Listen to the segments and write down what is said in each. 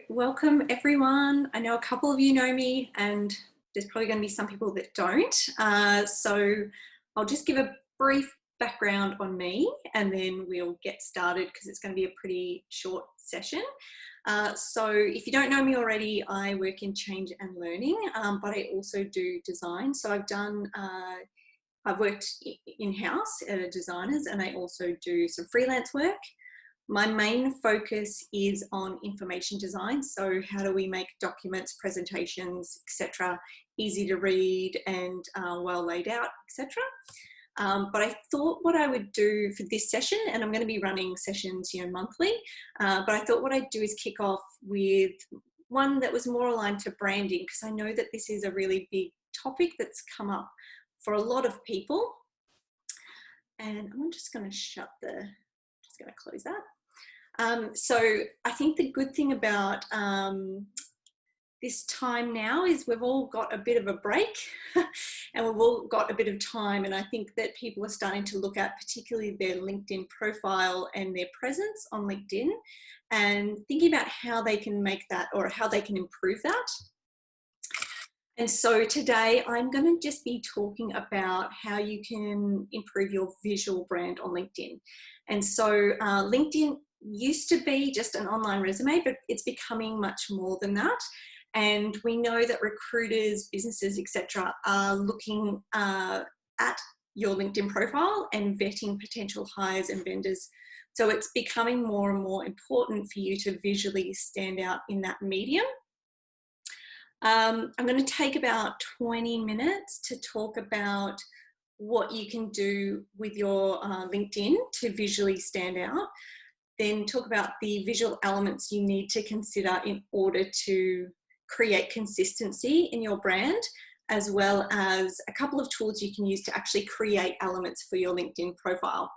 Welcome everyone. I know a couple of you know me and there's probably going to be some people that don't. So I'll just give a brief background on me and then we'll get started because it's going to be a pretty short session. So if you don't know me already, I work in change and learning, but I also do design. So I've worked in-house at designers and I also do some freelance work. My main focus is on information design. So how do we make documents, presentations, etc., easy to read and well laid out, etc. But I thought what I would do for this session, and I'm going to be running sessions, monthly, but I thought what I'd do is kick off with one that was more aligned to branding, because I know that this is a really big topic that's come up for a lot of people. And I'm just going to close that. So I think the good thing about this time now is we've all got a bit of a break and we've all got a bit of time, and I think that people are starting to look at particularly their LinkedIn profile and their presence on LinkedIn and thinking about how they can make that or how they can improve that. And so today I'm going to just be talking about how you can improve your visual brand on LinkedIn. And so LinkedIn used to be just an online resume, but it's becoming much more than that. And we know that recruiters, businesses, etc., are looking at your LinkedIn profile and vetting potential hires and vendors. So it's becoming more and more important for you to visually stand out in that medium. I'm going to take about 20 minutes to talk about what you can do with your LinkedIn to visually stand out. Then talk about the visual elements you need to consider in order to create consistency in your brand, as well as a couple of tools you can use to actually create elements for your LinkedIn profile.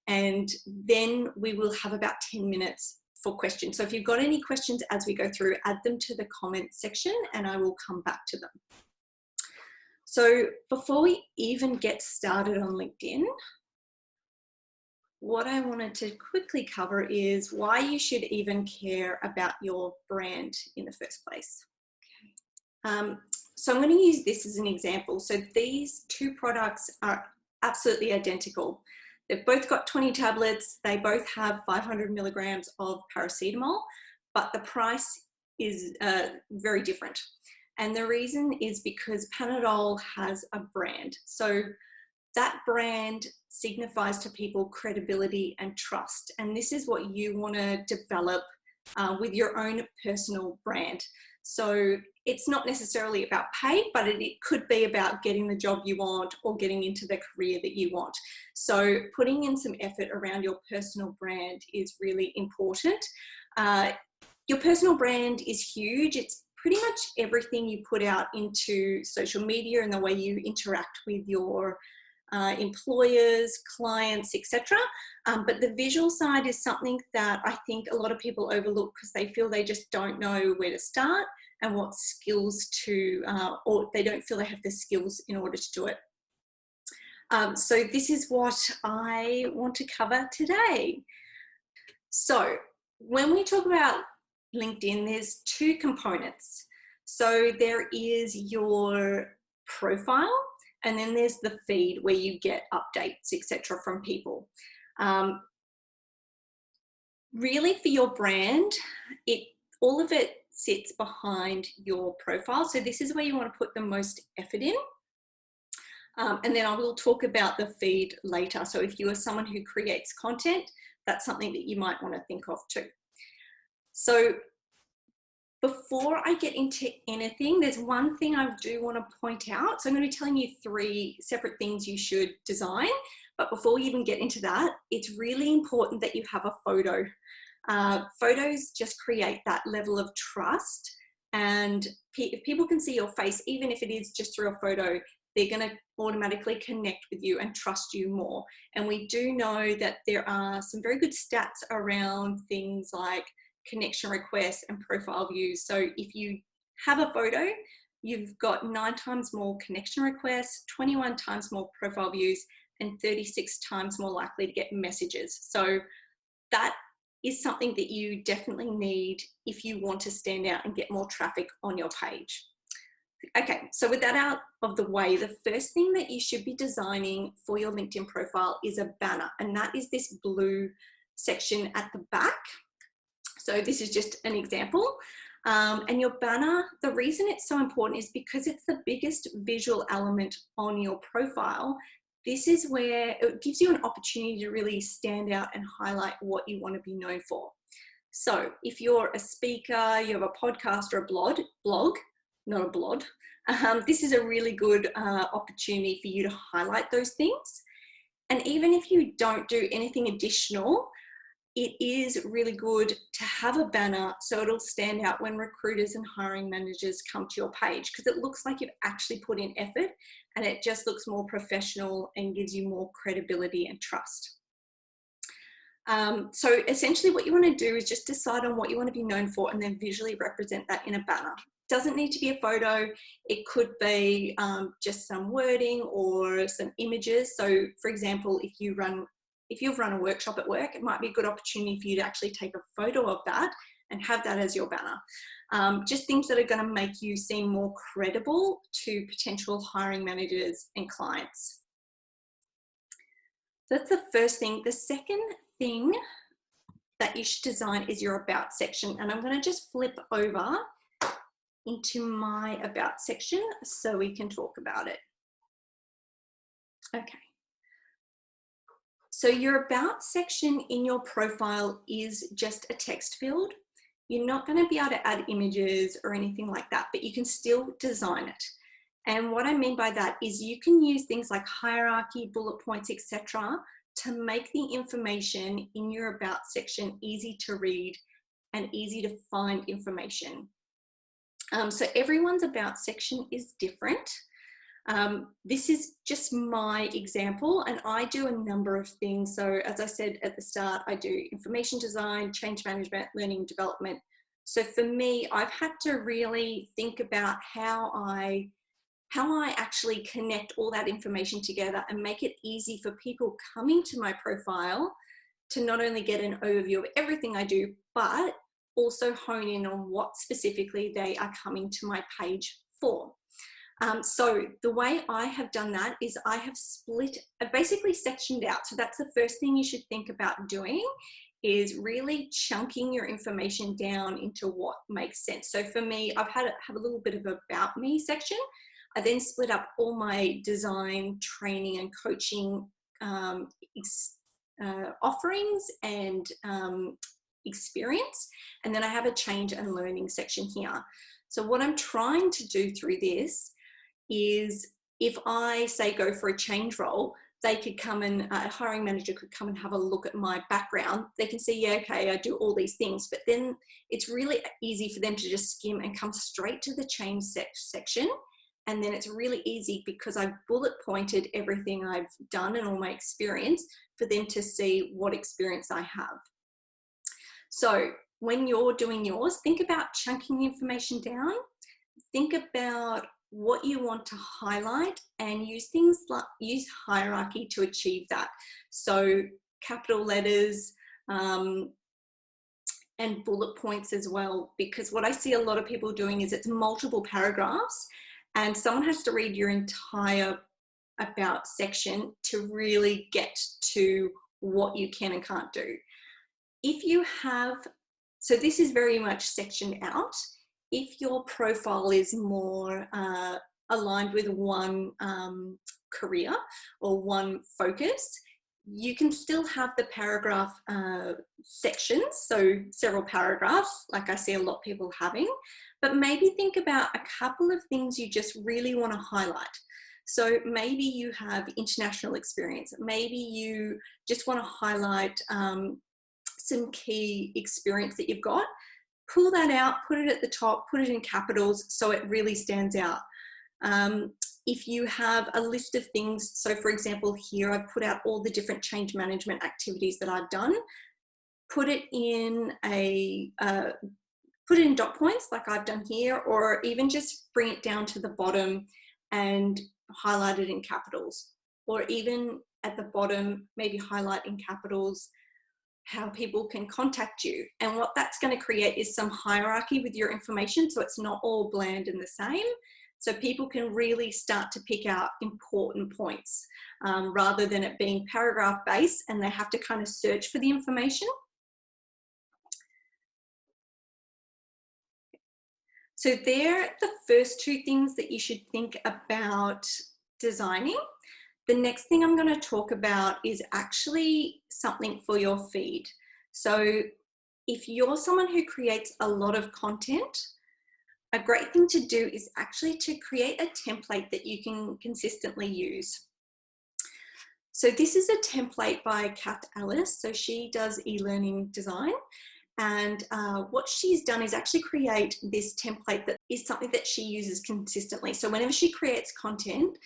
And then we will have about 10 minutes for questions. So if you've got any questions as we go through, add them to the comment section and I will come back to them. So before we even get started on LinkedIn, what I wanted to quickly cover is why you should even care about your brand in the first place. So I'm going to use this as an example. So these two products are absolutely identical. They've both got 20 tablets. They both have 500 milligrams of paracetamol, but the price is very different. And the reason is because Panadol has a brand. So that brand signifies to people credibility and trust. And this is what you want to develop with your own personal brand. So it's not necessarily about pay, but it could be about getting the job you want or getting into the career that you want. So putting in some effort around your personal brand is really important. Your personal brand is huge. It's pretty much everything you put out into social media and the way you interact with your employers, clients, etc. But the visual side is something that I think a lot of people overlook because they feel they just don't know where to start and what skills to, or they don't feel they have the skills in order to do it. So this is what I want to cover today. So when we talk about LinkedIn, there's two components. So there is your profile, and then there's the feed where you get updates, etc., from people. Really, for your brand, all of it sits behind your profile. So this is where you want to put the most effort in. And then I will talk about the feed later. So if you are someone who creates content, that's something that you might want to think of too. So before I get into anything, there's one thing I do want to point out. So I'm going to be telling you 3 separate things you should design. But before we even get into that, it's really important that you have a photo. Photos just create that level of trust. And if people can see your face, even if it is just through a photo, they're going to automatically connect with you and trust you more. And we do know that there are some very good stats around things like connection requests and profile views. So if you have a photo, you've got 9 times more connection requests, 21 times more profile views, and 36 times more likely to get messages. So that is something that you definitely need if you want to stand out and get more traffic on your page. Okay, so with that out of the way, the first thing that you should be designing for your LinkedIn profile is a banner, and that is this blue section at the back. So this is just an example. And your banner, the reason it's so important is because it's the biggest visual element on your profile. This is where it gives you an opportunity to really stand out and highlight what you want to be known for. So if you're a speaker, you have a podcast or a blog, not a blog, this is a really good opportunity for you to highlight those things. And even if you don't do anything additional, it is really good to have a banner so it'll stand out when recruiters and hiring managers come to your page, because it looks like you've actually put in effort and it just looks more professional and gives you more credibility and trust. So essentially what you want to do is just decide on what you want to be known for and then visually represent that in a banner. Doesn't need to be a photo. It could be just some wording or some images. So for example, if you've run a workshop at work, it might be a good opportunity for you to actually take a photo of that and have that as your banner. Just things that are going to make you seem more credible to potential hiring managers and clients. So that's the first thing. The second thing that you should design is your about section. And I'm going to just flip over into my about section so we can talk about it. Okay. So your about section in your profile is just a text field. You're not going to be able to add images or anything like that, but you can still design it. And what I mean by that is you can use things like hierarchy, bullet points, etc., to make the information in your about section easy to read and easy to find information. So everyone's about section is different. This is just my example, and I do a number of things. So as I said at the start, I do information design, change management, learning and development. So for me, I've had to really think about how I actually connect all that information together and make it easy for people coming to my profile to not only get an overview of everything I do, but also hone in on what specifically they are coming to my page for. So the way I have done that is I've basically sectioned out. So that's the first thing you should think about doing, is really chunking your information down into what makes sense. So for me, I've have a little bit of about me section. I then split up all my design, training and coaching offerings and experience. And then I have a change and learning section here. So what I'm trying to do through this is, if I say go for a change role, they could come and a hiring manager could come and have a look at my background. They can see, yeah, okay, I do all these things, but then it's really easy for them to just skim and come straight to the change section. And then it's really easy because I've bullet pointed everything I've done and all my experience for them to see what experience I have. So when you're doing yours, think about chunking the information down. Think about what you want to highlight and use things like hierarchy to achieve that. So capital letters and bullet points as well, because what I see a lot of people doing is it's multiple paragraphs and someone has to read your entire about section to really get to what you can and can't do. If you have, so this is very much sectioned out. If your profile is more aligned with one career or one focus, you can still have the paragraph sections, so several paragraphs, like I see a lot of people having, but maybe think about a couple of things you just really want to highlight. So maybe you have international experience, maybe you just want to highlight some key experience that you've got. Pull that out, put it at the top, put it in capitals so it really stands out. If you have a list of things, so for example here I've put out all the different change management activities that I've done, put it in dot points like I've done here, or even just bring it down to the bottom and highlight it in capitals, or even at the bottom maybe highlight in capitals how people can contact you. And what that's going to create is some hierarchy with your information, so it's not all bland and the same. So people can really start to pick out important points rather than it being paragraph based and they have to kind of search for the information. So they're the first two things that you should think about designing. The next thing I'm going to talk about is actually something for your feed. So if you're someone who creates a lot of content, a great thing to do is actually to create a template that you can consistently use. So this is a template by Kath Ellis. So she does e-learning design. And what she's done is actually create this template that is something that she uses consistently. So whenever she creates content,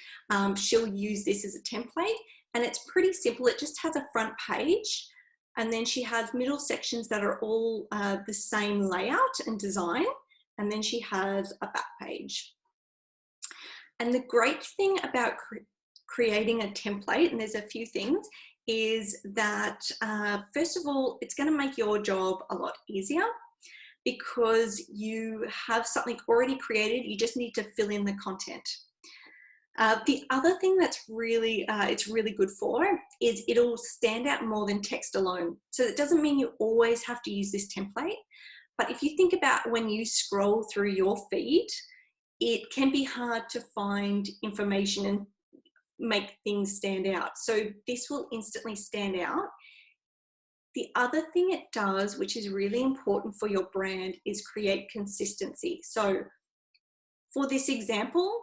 she'll use this as a template, and it's pretty simple. It just has a front page, and then she has middle sections that are all the same layout and design, and then she has a back page. And the great thing about creating a template, and there's a few things, is that first of all, it's going to make your job a lot easier because you have something already created. You just need to fill in the content. The other thing that's really it's really good for is it'll stand out more than text alone. So it doesn't mean you always have to use this template, but if you think about when you scroll through your feed, it can be hard to find information and make things stand out. So this will instantly stand out. The other thing it does, which is really important for your brand, is create consistency. So for this example,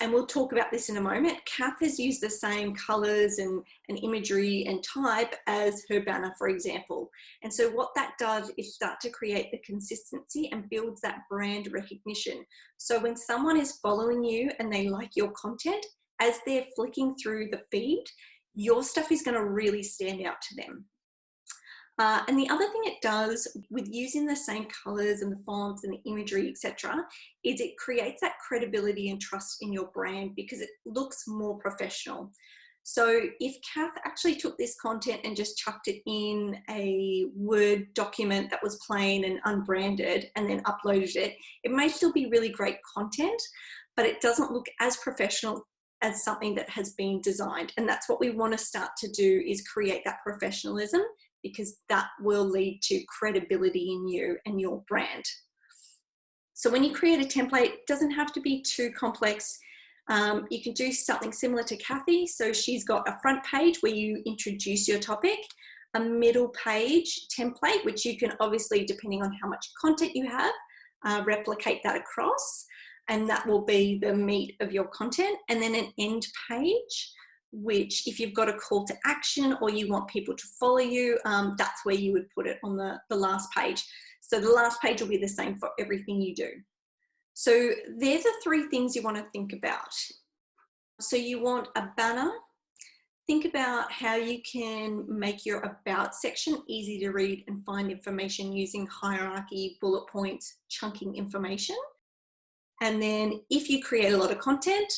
and we'll talk about this in a moment, Kath has used the same colors and imagery and type as her banner, for example. And so what that does is start to create the consistency and builds that brand recognition. So when someone is following you and they like your content, as they're flicking through the feed, your stuff is going to really stand out to them. And the other thing it does with using the same colors and the fonts and the imagery, etc., is it creates that credibility and trust in your brand because it looks more professional. So if Kath actually took this content and just chucked it in a Word document that was plain and unbranded and then uploaded it, it may still be really great content, but it doesn't look as professional as something that has been designed. And that's what we want to start to do, is create that professionalism, because that will lead to credibility in you and your brand. So when you create a template, it doesn't have to be too complex. You can do something similar to Kathy. So she's got a front page where you introduce your topic, a middle page template, which you can obviously, depending on how much content you have, replicate that across. And that will be the meat of your content. And then an end page, which if you've got a call to action or you want people to follow you, that's where you would put it on the last page. So the last page will be the same for everything you do. So there's the three things you want to think about. So you want a banner. Think about how you can make your about section easy to read and find information using hierarchy, bullet points, chunking information. And then if you create a lot of content,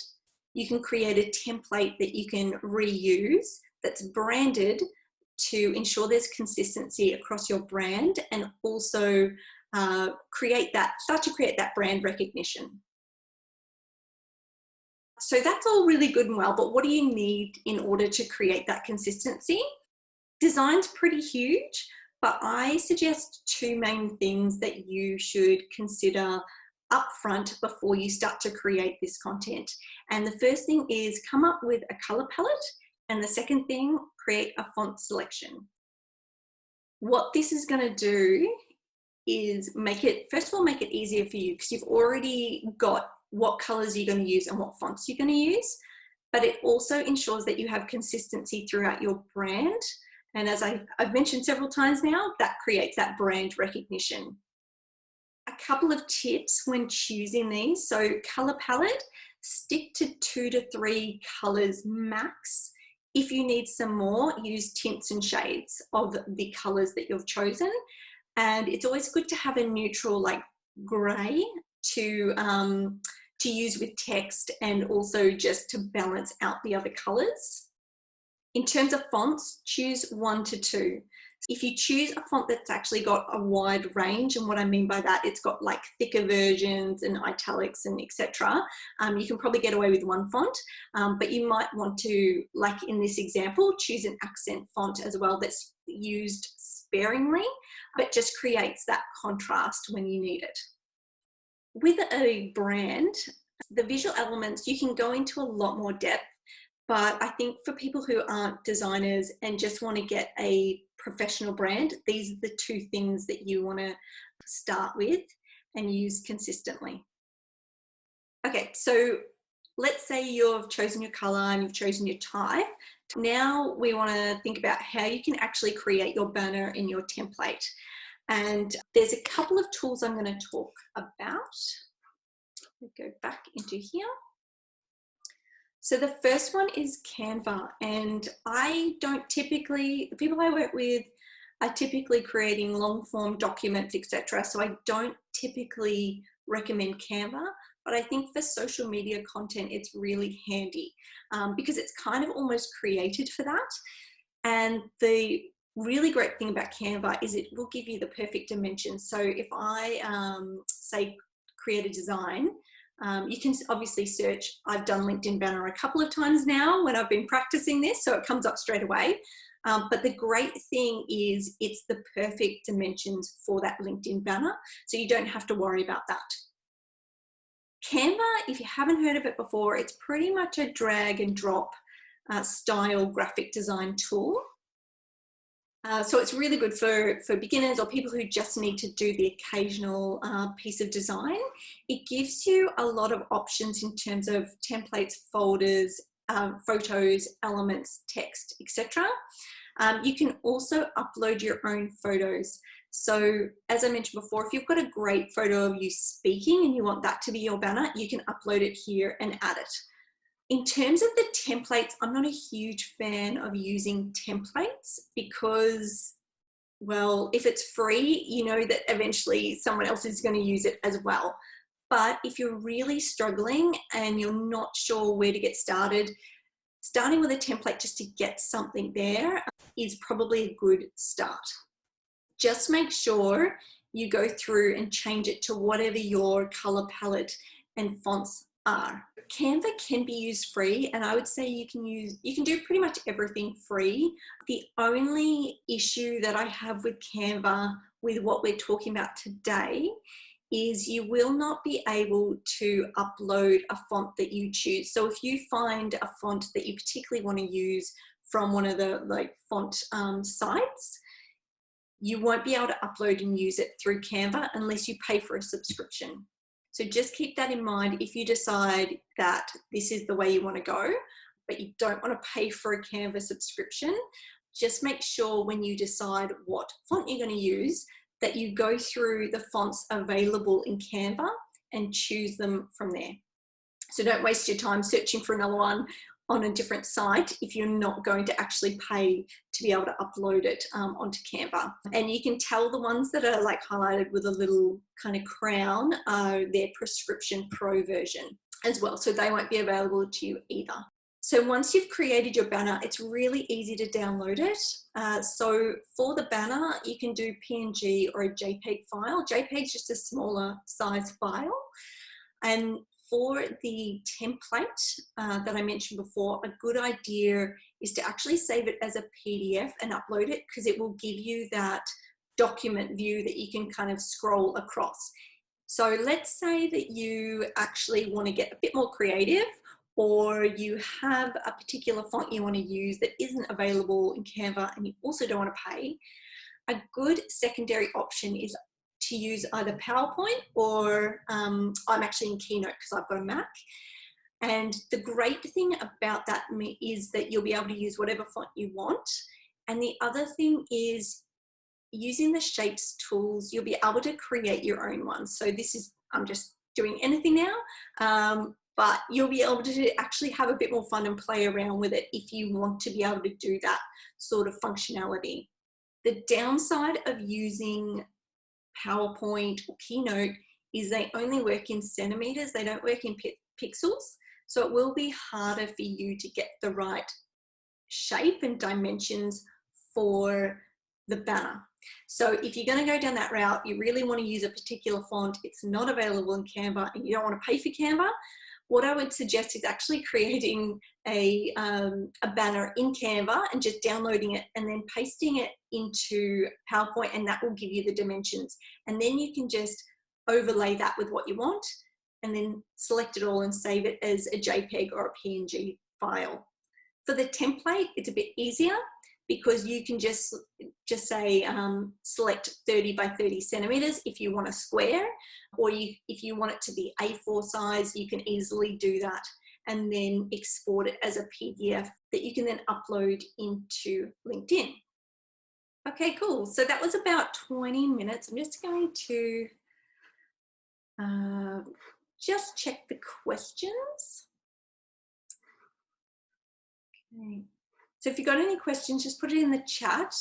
you can create a template that you can reuse that's branded to ensure there's consistency across your brand, and also start to create that brand recognition. So that's all really good and well, but what do you need in order to create that consistency? Design's pretty huge, but I suggest two main things that you should consider upfront before you start to create this content. And the first thing is come up with a color palette, and the second thing, create a font selection. What this is going to do is first of all, make it easier for you, because you've already got what colors you're going to use and what fonts you're going to use, but it also ensures that you have consistency throughout your brand. And as I've mentioned several times now, that creates that brand recognition. A couple of tips when choosing these. So color palette, stick to 2 to 3 colors max. If you need some more, use tints and shades of the colors that you've chosen. And it's always good to have a neutral like gray to use with text, and also just to balance out the other colors. In terms of fonts, choose 1 to 2. If you choose a font that's actually got a wide range, and what I mean by that, it's got like thicker versions and italics and etc. You can probably get away with one font, but you might want to, like in this example, choose an accent font as well that's used sparingly, but just creates that contrast when you need it. With a brand, the visual elements, you can go into a lot more depth, but I think for people who aren't designers and just want to get a professional brand, these are the two things that you want to start with and use consistently. Okay, so let's say you've chosen your color and you've chosen your type. Now we want to think about how you can actually create your banner in your template. And there's a couple of tools I'm going to talk about. Let me go back into here. So the first one is Canva, and the people I work with are typically creating long form documents, etc. So I don't typically recommend Canva, but I think for social media content, it's really handy because it's kind of almost created for that. And the really great thing about Canva is it will give you the perfect dimensions. So if I say create a design, you can obviously search. I've done LinkedIn banner a couple of times now when I've been practicing this, so it comes up straight away. But the great thing is it's the perfect dimensions for that LinkedIn banner, so you don't have to worry about that. Canva, if you haven't heard of it before, it's pretty much a drag and drop style graphic design tool. So it's really good for beginners or people who just need to do the occasional piece of design. It gives you a lot of options in terms of templates, folders, photos, elements, text, etc. You can also upload your own photos. So as I mentioned before, if you've got a great photo of you speaking and you want that to be your banner, you can upload it here and add it. In terms of the templates, I'm not a huge fan of using templates because, well, if it's free, you know that eventually someone else is going to use it as well. But if you're really struggling and you're not sure where to get started, starting with a template just to get something there is probably a good start. Just make sure you go through and change it to whatever your color palette and fonts are. Canva can be used free, and I would say you can do pretty much everything free. The only issue that I have with Canva, with what we're talking about today, is you will not be able to upload a font that you choose. So if you find a font that you particularly want to use from one of the font sites, you won't be able to upload and use it through Canva unless you pay for a subscription. So just keep that in mind if you decide that this is the way you want to go, but you don't want to pay for a Canva subscription. Just make sure when you decide what font you're going to use that you go through the fonts available in Canva and choose them from there. So don't waste your time searching for another one on a different site if you're not going to actually pay to be able to upload it onto Canva. And you can tell the ones that are like highlighted with a little kind of crown are their prescription pro version as well. So they won't be available to you either. So once you've created your banner, it's really easy to download it. So for the banner, you can do PNG or a JPEG file. JPEG is just a smaller size file. And for the template that I mentioned before, a good idea is to actually save it as a PDF and upload it because it will give you that document view that you can kind of scroll across. So let's say that you actually want to get a bit more creative, or you have a particular font you want to use that isn't available in Canva and you also don't want to pay. A good secondary option is to use either PowerPoint or I'm actually in Keynote because I've got a Mac. And the great thing about that is that you'll be able to use whatever font you want. And the other thing is using the shapes tools, you'll be able to create your own ones. So this is, I'm just doing anything now, but you'll be able to actually have a bit more fun and play around with it if you want to be able to do that sort of functionality. The downside of using PowerPoint or Keynote is they only work in centimeters, they don't work in pixels. So it will be harder for you to get the right shape and dimensions for the banner. So if you're going to go down that route, you really want to use a particular font, it's not available in Canva, and you don't want to pay for Canva, what I would suggest is actually creating a banner in Canva and just downloading it and then pasting it into PowerPoint, and that will give you the dimensions. And then you can just overlay that with what you want and then select it all and save it as a JPEG or a PNG file. For the template, it's a bit easier because you can just say select 30 by 30 centimeters if you want a square, or if you want it to be A4 size, you can easily do that and then export it as a PDF that you can then upload into LinkedIn. Okay, cool. So that was about 20 minutes. I'm just going to just check the questions. Okay. So if you've got any questions, just put it in the chat.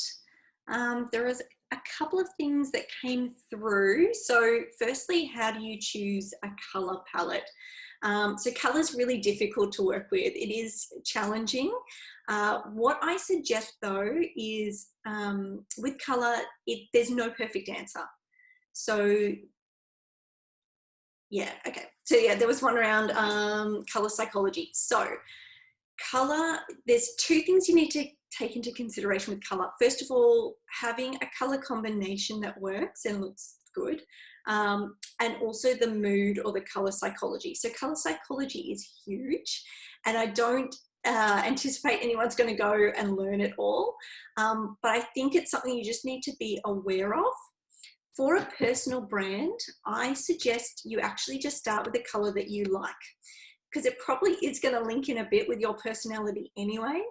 There was a couple of things that came through. So firstly, how do you choose a color palette? So color is really difficult to work with. It is challenging. What I suggest though is with color, there's no perfect answer. So yeah, okay. So yeah, there was one around color psychology. So color, there's two things you need to take into consideration with color. First of all, having a color combination that works and looks good, and also the mood or the color psychology. So color psychology is huge, and I don't anticipate anyone's going to go and learn it all, but I think it's something you just need to be aware of. For a personal brand, I suggest you actually just start with a color that you like, because it probably is going to link in a bit with your personality anyway.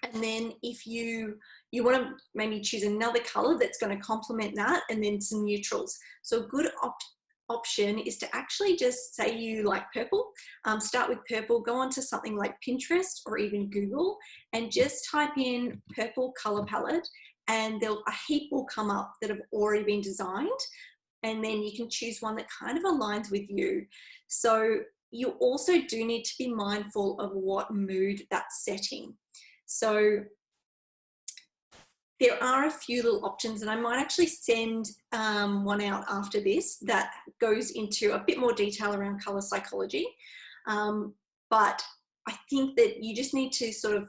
And then if you want to maybe choose another color that's going to complement that, and then some neutrals. So a good option is to actually just say you like purple, start with purple, go on to something like Pinterest or even Google and just type in purple color palette, and a heap will come up that have already been designed, and then you can choose one that kind of aligns with you. So you also do need to be mindful of what mood that's setting. So there are a few little options, and I might actually send one out after this that goes into a bit more detail around color psychology. But I think that you just need to sort of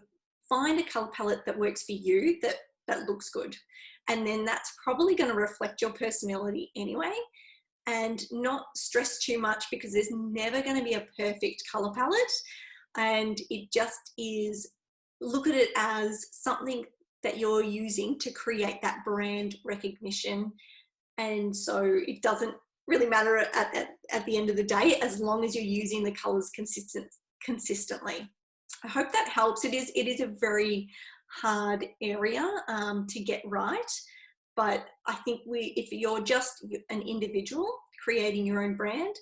find a color palette that works for you, that looks good. And then that's probably going to reflect your personality anyway. And not stress too much, because there's never going to be a perfect color palette. And it just is, look at it as something that you're using to create that brand recognition. And so it doesn't really matter at the end of the day, as long as you're using the colors consistently. I hope that helps. It is a very hard area to get right. But I think if you're just an individual creating your own brand,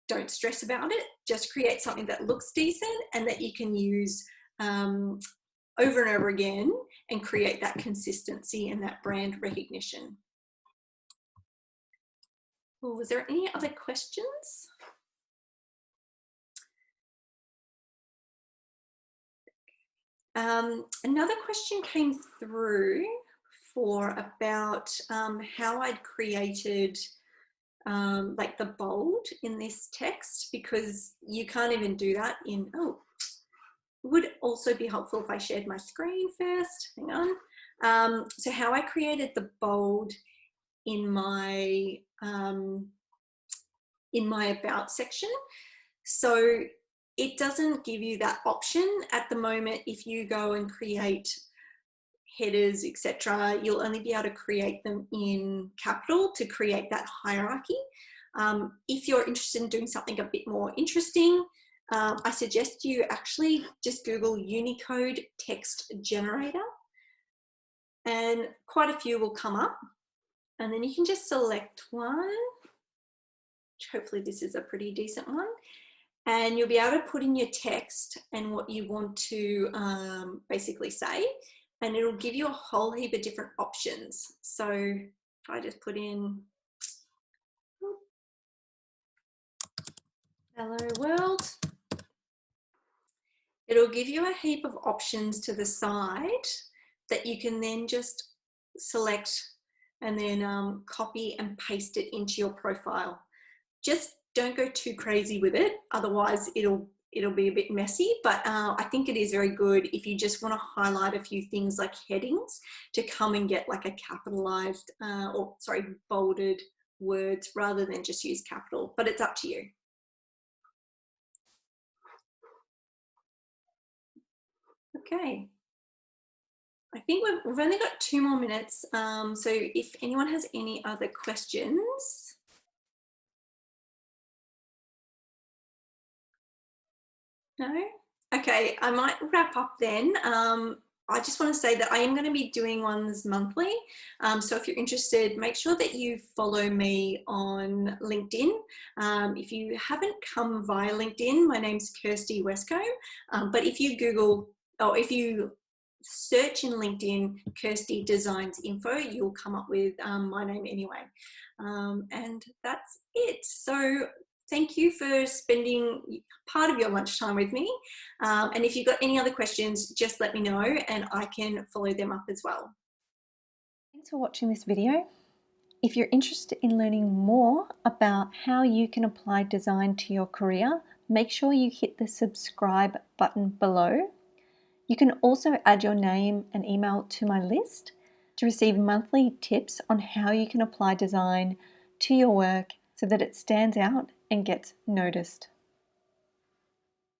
don't stress about it. Just create something that looks decent and that you can use over and over again and create that consistency and that brand recognition. Well, was there any other questions? Another question came through about how I'd created like the bold in this text, because you can't even do that in, it would also be helpful if I shared my screen first. Hang on. So how I created the bold in my about section. So it doesn't give you that option at the moment. If you go and create headers, etc., you'll only be able to create them in capital to create that hierarchy. If you're interested in doing something a bit more interesting, I suggest you actually just Google Unicode text generator, and quite a few will come up, and then you can just select one. Hopefully this is a pretty decent one, and you'll be able to put in your text and what you want to basically say, and it'll give you a whole heap of different options. So if I just put in hello world, it'll give you a heap of options to the side that you can then just select, and then copy and paste it into your profile. Just don't go too crazy with it, otherwise it'll be a bit messy, but I think it is very good if you just want to highlight a few things like headings to come and get like a capitalized bolded words rather than just use capital, but it's up to you. Okay. I think we've only got 2 more minutes, so if anyone has any other questions. No? Okay, I might wrap up then. I just want to say that I am going to be doing ones monthly. So if you're interested, make sure that you follow me on LinkedIn. If you haven't come via LinkedIn, my name's Kirsty Westcombe. But if you Google, or if you search in LinkedIn, Kirsty Designs Info, you'll come up with my name anyway. And that's it. So thank you for spending part of your lunchtime with me. And if you've got any other questions, just let me know and I can follow them up as well. Thanks for watching this video. If you're interested in learning more about how you can apply design to your career, make sure you hit the subscribe button below. You can also add your name and email to my list to receive monthly tips on how you can apply design to your work so that it stands out and gets noticed.